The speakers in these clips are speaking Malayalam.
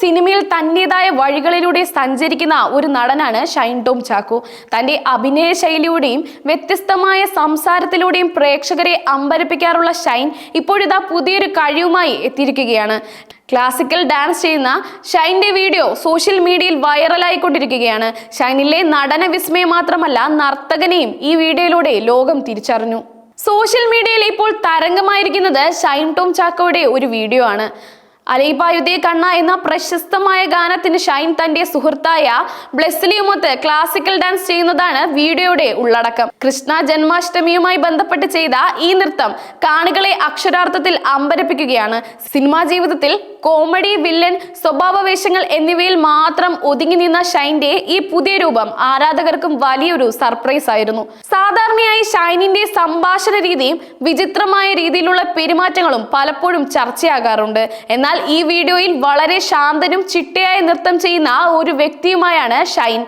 സിനിമയിൽ തന്റേതായ വഴികളിലൂടെ സഞ്ചരിക്കുന്ന ഒരു നടനാണ് ഷൈൻ ടോം ചാക്കോ. തന്റെ അഭിനയ ശൈലിയുടെയും വ്യത്യസ്തമായ സംസാരത്തിലൂടെയും പ്രേക്ഷകരെ അമ്പരപ്പിക്കാറുള്ള ഷൈൻ ഇപ്പോഴിതാ പുതിയൊരു കഴിവുമായി എത്തിയിരിക്കുകയാണ്. ക്ലാസിക്കൽ ഡാൻസ് ചെയ്യുന്ന ഷൈൻ്റെ വീഡിയോ സോഷ്യൽ മീഡിയയിൽ വൈറലായിക്കൊണ്ടിരിക്കുകയാണ്. ഷൈനിലെ നടന വിസ്മയം മാത്രമല്ല, നർത്തകനെയും ഈ വീഡിയോയിലൂടെ ലോകം തിരിച്ചറിഞ്ഞു. സോഷ്യൽ മീഡിയയിൽ ഇപ്പോൾ തരംഗമായിരിക്കുന്നത് ഷൈൻ ടോം ചാക്കോയുടെ ഒരു വീഡിയോ ആണ്. അലൈബായുദേ കണ്ണ എന്ന പ്രശസ്തമായ ഗാനത്തിന് ഷൈൻ തന്റെ സുഹൃത്തായ ബ്ലെസ്ലിയുമൊത്ത് ക്ലാസിക്കൽ ഡാൻസ് ചെയ്യുന്നതാണ് വീഡിയോയുടെ ഉള്ളടക്കം. കൃഷ്ണ ജന്മാഷ്ടമിയുമായി ബന്ധപ്പെട്ട് ചെയ്ത ഈ നൃത്തം കാണികളെ അക്ഷരാർത്ഥത്തിൽ അമ്പരപ്പിക്കുകയാണ്. സിനിമാ ജീവിതത്തിൽ കോമഡി, വില്ലൻ സ്വഭാവ വേഷങ്ങൾ എന്നിവയിൽ മാത്രം ഒതുങ്ങി നിന്ന ഷൈൻ്റെ ഈ പുതിയ രൂപം ആരാധകർക്കും വലിയൊരു സർപ്രൈസ് ആയിരുന്നു. സാധാരണയായി ഷൈനിന്റെ സംഭാഷണ രീതിയും വിചിത്രമായ രീതിയിലുള്ള പെരുമാറ്റങ്ങളും പലപ്പോഴും ചർച്ചയാകാറുണ്ട്. എന്നാൽ ഈ വീഡിയോയിൽ വളരെ ശാന്തനും ചിട്ടയായ നൃത്തം ചെയ്യുന്ന ഒരു വ്യക്തിയുമായാണ് ഷൈൻ.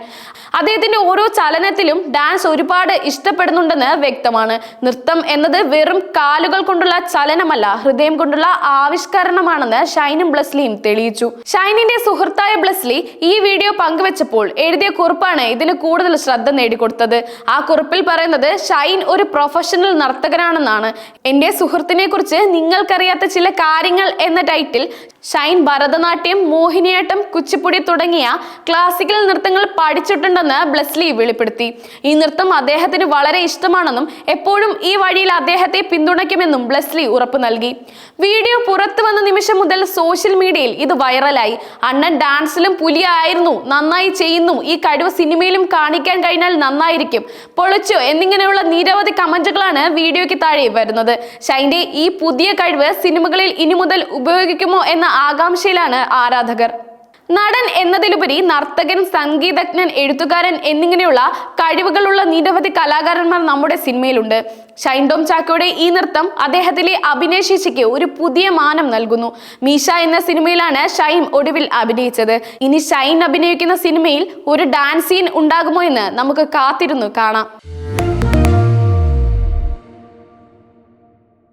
അദ്ദേഹത്തിന്റെ ഓരോ ചലനത്തിലും ഡാൻസ് ഒരുപാട് ഇഷ്ടപ്പെടുന്നുണ്ടെന്ന് വ്യക്തമാണ്. നൃത്തം എന്നത് വെറും കാലുകൾ കൊണ്ടുള്ള ചലനമല്ല, ഹൃദയം കൊണ്ടുള്ള ആവിഷ്കരണമാണെന്ന് ഷൈനും ബ്ലെസ്ലിയും തെളിയിച്ചു. ഷൈനിന്റെ സുഹൃത്തായ ബ്ലെസ്ലി ഈ വീഡിയോ പങ്കുവെച്ചപ്പോൾ എഴുതിയ കുറിപ്പാണ് ഇതിന് കൂടുതൽ ശ്രദ്ധ നേടിക്കൊടുത്തത്. ആ കുറിപ്പിൽ പറയുന്നത് ഷൈൻ ഒരു പ്രൊഫഷണൽ നർത്തകനാണെന്നാണ്. എന്റെ സുഹൃത്തിനെ കുറിച്ച് നിങ്ങൾക്കറിയാത്ത ചില കാര്യങ്ങൾ എന്ന ടൈറ്റിൽ ഷൈൻ ഭരതനാട്യം, മോഹിനിയാട്ടം, കുച്ചിപ്പുടി തുടങ്ങിയ ക്ലാസിക്കൽ നൃത്തങ്ങൾ പഠിച്ചിട്ടുണ്ടെന്ന് ബ്ലെസ്ലി വെളിപ്പെടുത്തി. ഈ നൃത്തം അദ്ദേഹത്തിന് വളരെ ഇഷ്ടമാണെന്നും എപ്പോഴും ഈ വഴിയിൽ അദ്ദേഹത്തെ പിന്തുണയ്ക്കുമെന്നും ബ്ലെസ്ലി ഉറപ്പു നൽകി. വീഡിയോ പുറത്തു വന്ന നിമിഷം മുതൽ സോഷ്യൽ മീഡിയയിൽ ഇത് വൈറലായി. അണ്ണൻ ഡാൻസിലും പുലിയായിരുന്നു, നന്നായി ചെയ്യുന്നു, ഈ കഴിവ് സിനിമയിലും കാണിക്കാൻ കഴിഞ്ഞാൽ നന്നായിരിക്കും, പൊളിച്ചു എന്നിങ്ങനെയുള്ള നിരവധി കമന്റുകളാണ് വീഡിയോയ്ക്ക് താഴെ വരുന്നത്. ഷൈൻ്റെ ഈ പുതിയ കഴിവ് സിനിമകളിൽ ഇനി മുതൽ ഉപയോഗിക്കുമോ എന്ന ആകാംക്ഷയിലാണ് ആരാധകർ. നടൻ എന്നതിലുപരി നർത്തകൻ, സംഗീതജ്ഞൻ, എഴുത്തുകാരൻ എന്നിങ്ങനെയുള്ള കഴിവുകളുള്ള നിരവധി കലാകാരന്മാർ നമ്മുടെ സിനിമയിലുണ്ട്. ഷൈൻ ടോം ചാക്കോയുടെ ഈ നൃത്തം അദ്ദേഹത്തിലെ അഭിനയശേഷിക്ക് ഒരു പുതിയ മാനം നൽകുന്നു. മീശ എന്ന സിനിമയിലാണ് ഷൈൻ ഒടുവിൽ അഭിനയിച്ചത്. ഇനി ഷൈൻ അഭിനയിക്കുന്ന സിനിമയിൽ ഒരു ഡാൻസ് സീൻ ഉണ്ടാകുമോ എന്ന് നമുക്ക് കാത്തിരുന്നു കാണാം.